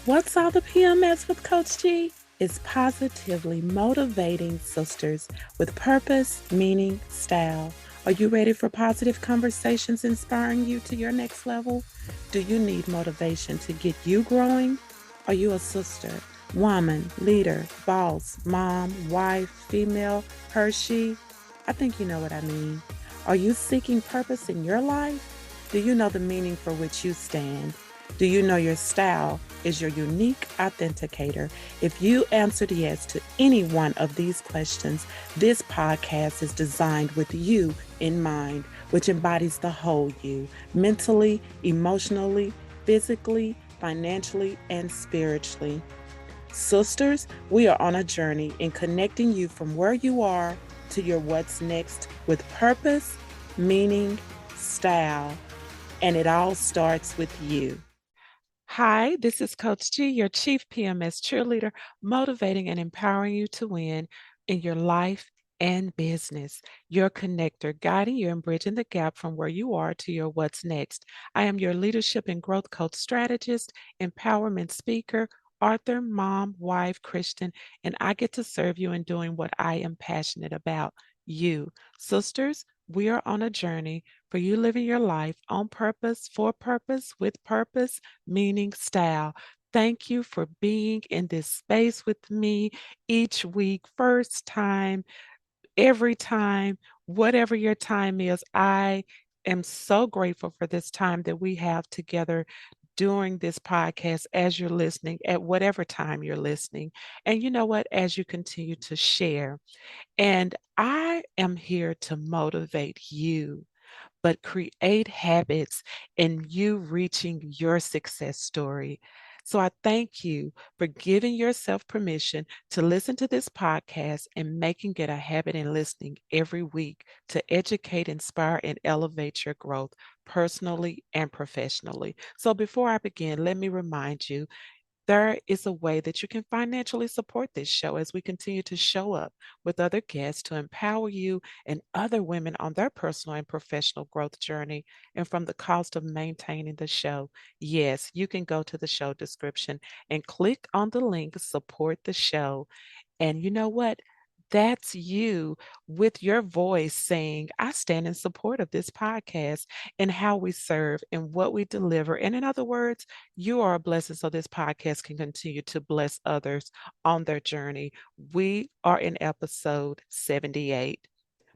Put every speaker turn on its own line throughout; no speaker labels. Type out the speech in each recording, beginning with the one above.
What's all the PMS with Coach G? It's positively motivating sisters with purpose, meaning, style. Are you ready for positive conversations inspiring you to your next level? Do you need motivation to get you growing? Are you a sister, woman, leader, boss, mom, wife, female, her, she? I think you know what I mean. Are you seeking purpose in your life? Do you know the meaning for which you stand? Do you know your style is your unique authenticator? If you answered yes to any one of these questions, this podcast is designed with you in mind, which embodies the whole you mentally, emotionally, physically, financially, and spiritually. Sisters, we are on a journey in connecting you from where you are to your what's next with purpose, meaning, style, and it all starts with you. Hi, this is Coach G, your Chief PMS cheerleader, motivating and empowering you to win in your life and business. Your connector, guiding you and bridging the gap from where you are to your what's next. I am your leadership and growth coach strategist, empowerment speaker, author, mom, wife, Christian, and I get to serve you in doing what I am passionate about. You, sisters, we are on a journey for you living your life on purpose, for purpose, with purpose, meaning, style. Thank you for being in this space with me each week, first time, every time, whatever your time is. I am so grateful for this time that we have together during this podcast as you're listening, at whatever time you're listening. And you know what? As you continue to share, and I am here to motivate you, but create habits in you reaching your success story. So I thank you for giving yourself permission to listen to this podcast and making it a habit in listening every week to educate, inspire, and elevate your growth personally and professionally. So before I begin, let me remind you there is a way that you can financially support this show as we continue to show up with other guests to empower you and other women on their personal and professional growth journey. And from the cost of maintaining the show, yes, you can go to the show description and click on the link support the show. And you know what? That's you with your voice saying, I stand in support of this podcast and how we serve and what we deliver. And in other words, you are a blessing so this podcast can continue to bless others on their journey. We are in episode 78,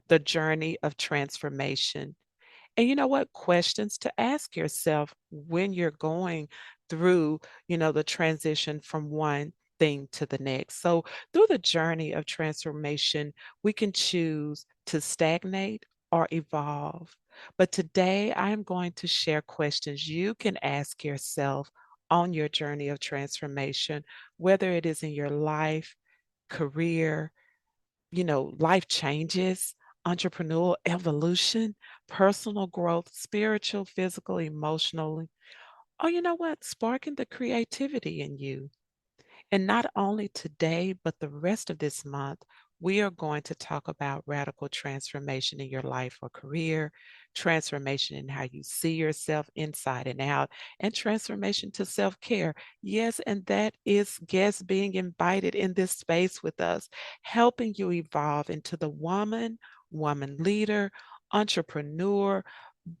the journey of transformation. And you know what? Questions to ask yourself when you're going through, the transition from one thing to the next. So, through the journey of transformation, we can choose to stagnate or evolve. But today, I am going to share questions you can ask yourself on your journey of transformation, whether it is in your life, career, life changes, entrepreneurial evolution, personal growth, spiritual, physical, emotionally. Or you know what? Sparking the creativity in you. And not only today, but the rest of this month, we are going to talk about radical transformation in your life or career, transformation in how you see yourself inside and out, and transformation to self care. Yes, and that is guests being invited in this space with us, helping you evolve into the woman leader, entrepreneur,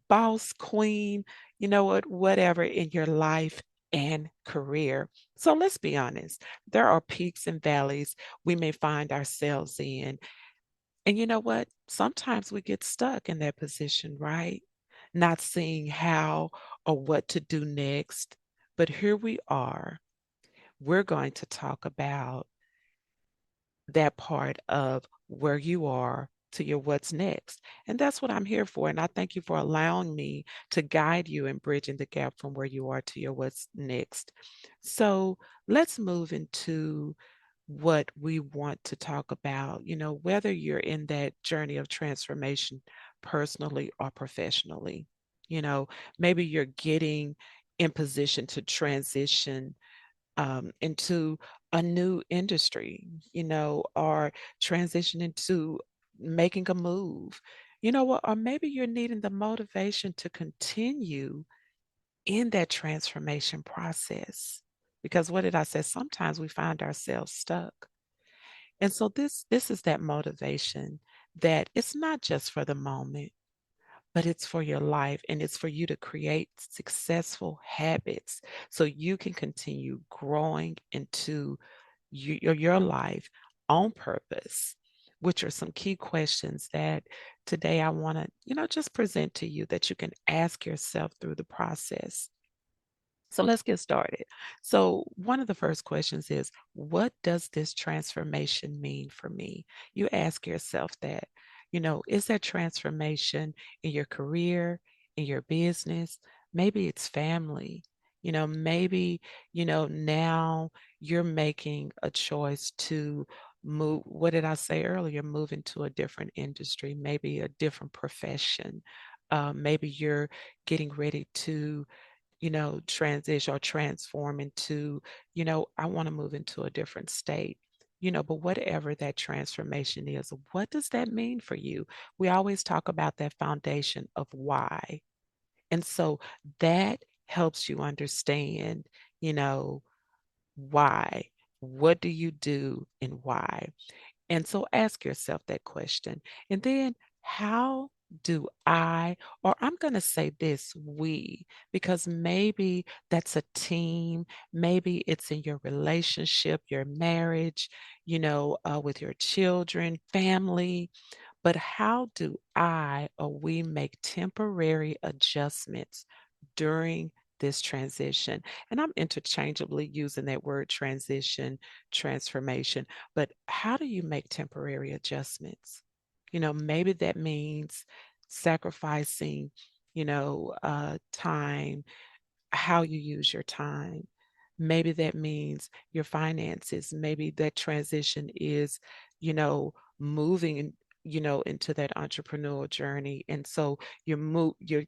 boss queen, whatever in your life and career. So let's be honest, there are peaks and valleys we may find ourselves in. And you know what? Sometimes we get stuck in that position, right? Not seeing how or what to do next. But here we are. We're going to talk about that part of where you are to your what's next. And that's what I'm here for. And I thank you for allowing me to guide you in bridging the gap from where you are to your what's next. So let's move into what we want to talk about, whether you're in that journey of transformation personally or professionally. You know, maybe you're getting in position to transition into a new industry, or transition into making a move, what, or maybe you're needing the motivation to continue in that transformation process Because what did I say? Sometimes we find ourselves stuck. And so this is that motivation that it's not just for the moment, but it's for your life and it's for you to create successful habits so you can continue growing into your life on purpose, which are some key questions that today I want to, just present to you that you can ask yourself through the process. So let's get started. So, one of the first questions is, what does this transformation mean for me? You ask yourself that, is that transformation in your career, in your business? Maybe it's family. Maybe, now you're making a choice to move. What did I say earlier? Move into a different industry, maybe a different profession. Maybe you're getting ready to transition or transform into, I want to move into a different state. But whatever that transformation is, what does that mean for you? We always talk about that foundation of why. And so that helps you understand, you know, why. What do you do and why? And so ask yourself that question. And then how do or I'm going to say this, we, because maybe that's a team, maybe it's in your relationship, your marriage, with your children, family, but how do or we make temporary adjustments during this transition? And I'm interchangeably using that word transition, transformation, but how do you make temporary adjustments? Maybe that means sacrificing, time, how you use your time. Maybe that means your finances. Maybe that transition is, moving into that entrepreneurial journey. And so you're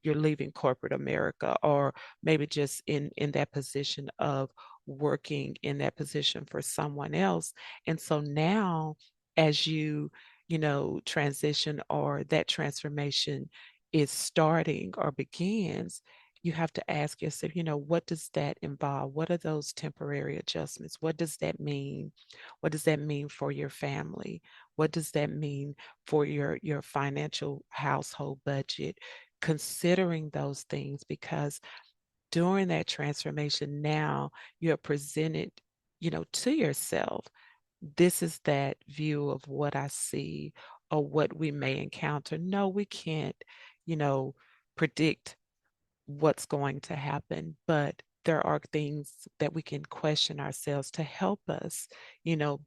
leaving corporate America, or maybe just in that position of working in that position for someone else. And so now as transition, or that transformation is starting or begins, you have to ask yourself, what does that involve? What are those temporary adjustments? What does that mean? What does that mean for your family? What does that mean for your financial household budget? Considering those things, because during that transformation, now you're presented, to yourself. This is that view of what I see or what we may encounter. No, we can't, predict what's going to happen, but there are things that we can question ourselves to help us,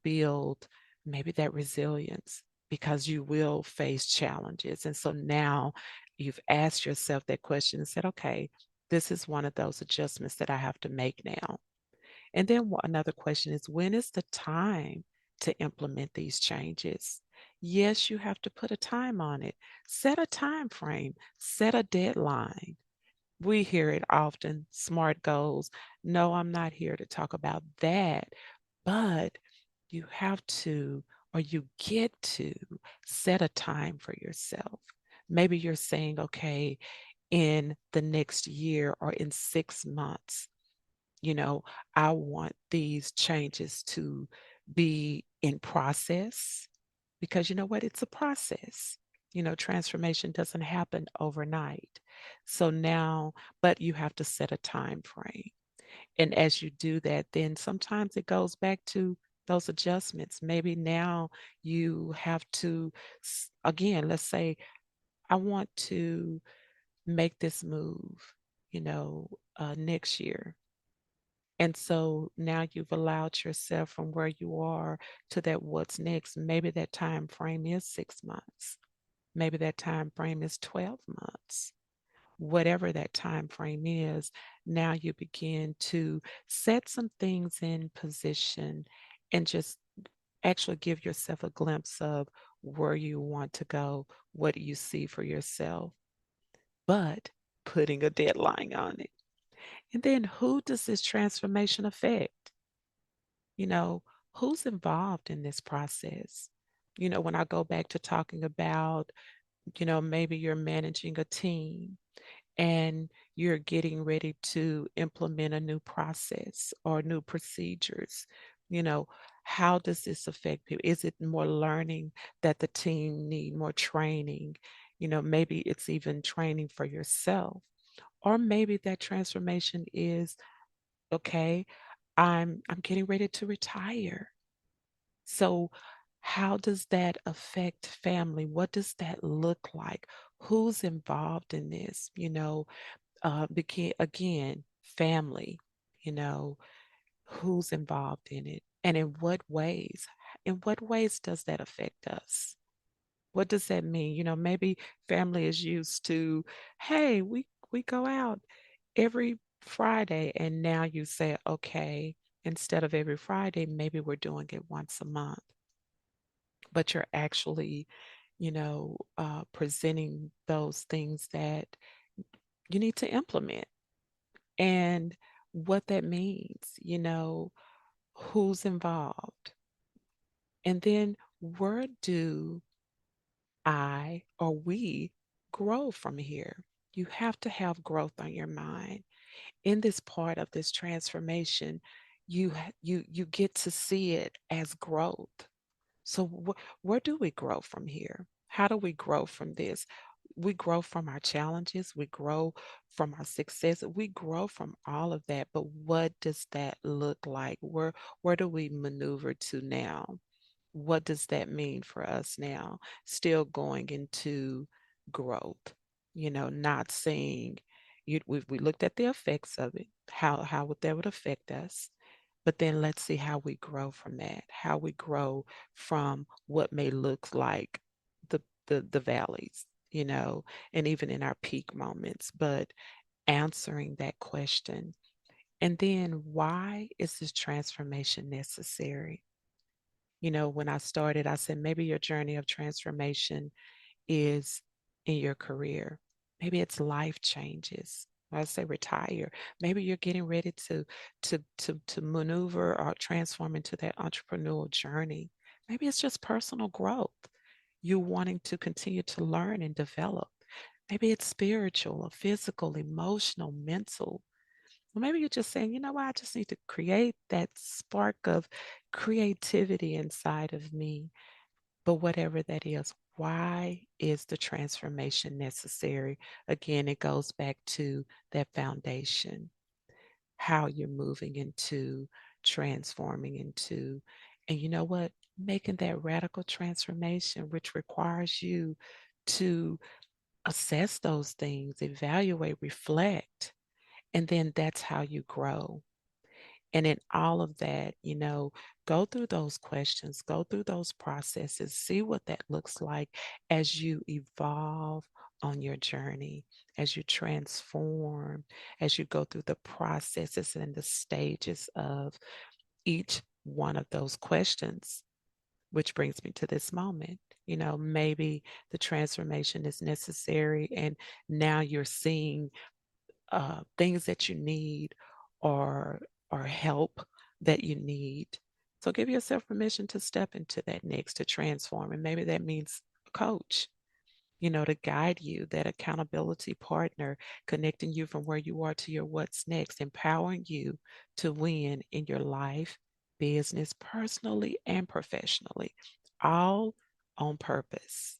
build maybe that resilience, because you will face challenges. And so now you've asked yourself that question and said, okay, this is one of those adjustments that I have to make now. And then another question is, when is the time to implement these changes? Yes, you have to put a time on it. Set a time frame, set a deadline. We hear it often, SMART goals. No, I'm not here to talk about that, but you have to, or you get to set a time for yourself. Maybe you're saying, okay, in the next year or in 6 months, you know, I want these changes to be in process, because you know what? It's a process. Transformation doesn't happen overnight. So now, but you have to set a time frame. And as you do that, then sometimes it goes back to those adjustments. Maybe now you have to, again, let's say, I want to make this move, next year. And so now you've allowed yourself from where you are to that what's next. Maybe that time frame is 6 months. Maybe that time frame is 12 months. Whatever that time frame is, now you begin to set some things in position and just actually give yourself a glimpse of where you want to go, what do you see for yourself, but putting a deadline on it. And then who does this transformation affect? You know, who's involved in this process? When I go back to talking about, maybe you're managing a team, and you're getting ready to implement a new process or new procedures. You know, how does this affect people? Is it more learning that the team need more training? Maybe it's even training for yourself. Or maybe that transformation is, okay, I'm getting ready to retire. So how does that affect family? What does that look like? Who's involved in this? Again, family, you know, who's involved in it and in what ways? In what ways does that affect us? What does that mean? Maybe family is used to, hey, we go out every Friday, and now you say, okay, instead of every Friday, maybe we're doing it once a month. But you're actually, presenting those things that you need to implement and what that means, who's involved. And then where do I or we grow from here? You have to have growth on your mind. In this part of this transformation, you get to see it as growth. So where do we grow from here? How do we grow from this? We grow from our challenges, we grow from our success, we grow from all of that. But what does that look like? Where do we maneuver to now? What does that mean for us now? Still going into growth, not saying we looked at the effects of it, how would that would affect us. But then let's see how we grow from that, how we grow from what may look like the valleys, and even in our peak moments, but answering that question. And then why is this transformation necessary? When I started, I said maybe your journey of transformation is in your career. Maybe it's life changes. I say retire. Maybe you're getting ready to maneuver or transform into that entrepreneurial journey. Maybe it's just personal growth. You wanting to continue to learn and develop. Maybe it's spiritual or physical, emotional, mental. Or maybe you're just saying, you know what, I just need to create that spark of creativity inside of me. But whatever that is, why is the transformation necessary? Again, it goes back to that foundation, how you're moving into transforming into, and you know what? Making that radical transformation, which requires you to assess those things, evaluate, reflect, and then that's how you grow. And in all of that, go through those questions, go through those processes, see what that looks like as you evolve on your journey, as you transform, as you go through the processes and the stages of each one of those questions. Which brings me to this moment. Maybe the transformation is necessary, and now you're seeing things that you need or help that you need. So give yourself permission to step into that next to transform. And maybe that means a coach, to guide you, that accountability partner, connecting you from where you are to your what's next, empowering you to win in your life, business, personally, and professionally, all on purpose,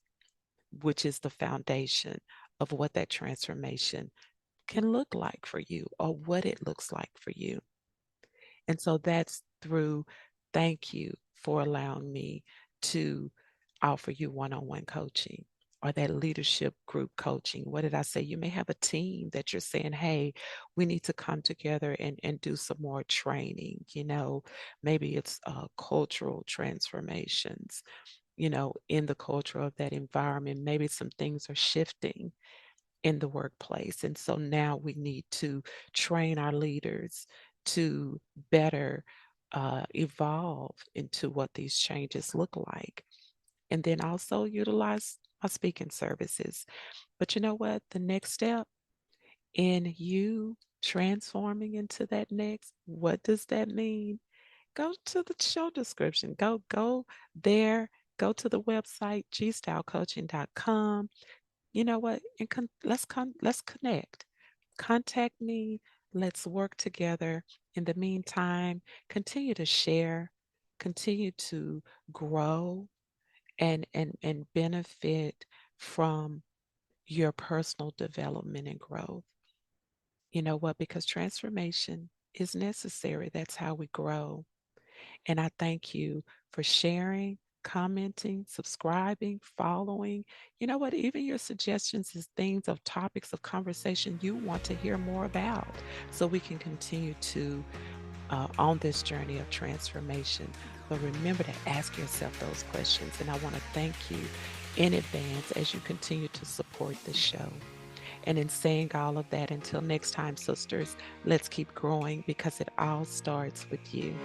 which is the foundation of what that transformation can look like for you or what it looks like for you. And so that's through thank you for allowing me to offer you one-on-one coaching or that leadership group coaching. What did I say? You may have a team that you're saying, hey, we need to come together and do some more training. Maybe it's cultural transformations, in the culture of that environment. Maybe some things are shifting in the workplace. And so now we need to train our leaders to better evolve into what these changes look like. And then also utilize my speaking services. But you know what? The next step in you transforming into that next, what does that mean? Go to the show description. Go there. Go to the website, gstylecoaching.com. You know what? Let's connect. Contact me. Let's work together. In the meantime, continue to share, continue to grow and benefit from your personal development and growth. You know what? Because transformation is necessary. That's how we grow. And I thank you for sharing, commenting, subscribing, following. You know what? Even your suggestions is things of topics of conversation you want to hear more about so we can continue to on this journey of transformation. But remember to ask yourself those questions. And I want to thank you in advance as you continue to support the show. And in saying all of that, until next time, sisters, let's keep growing because it all starts with you.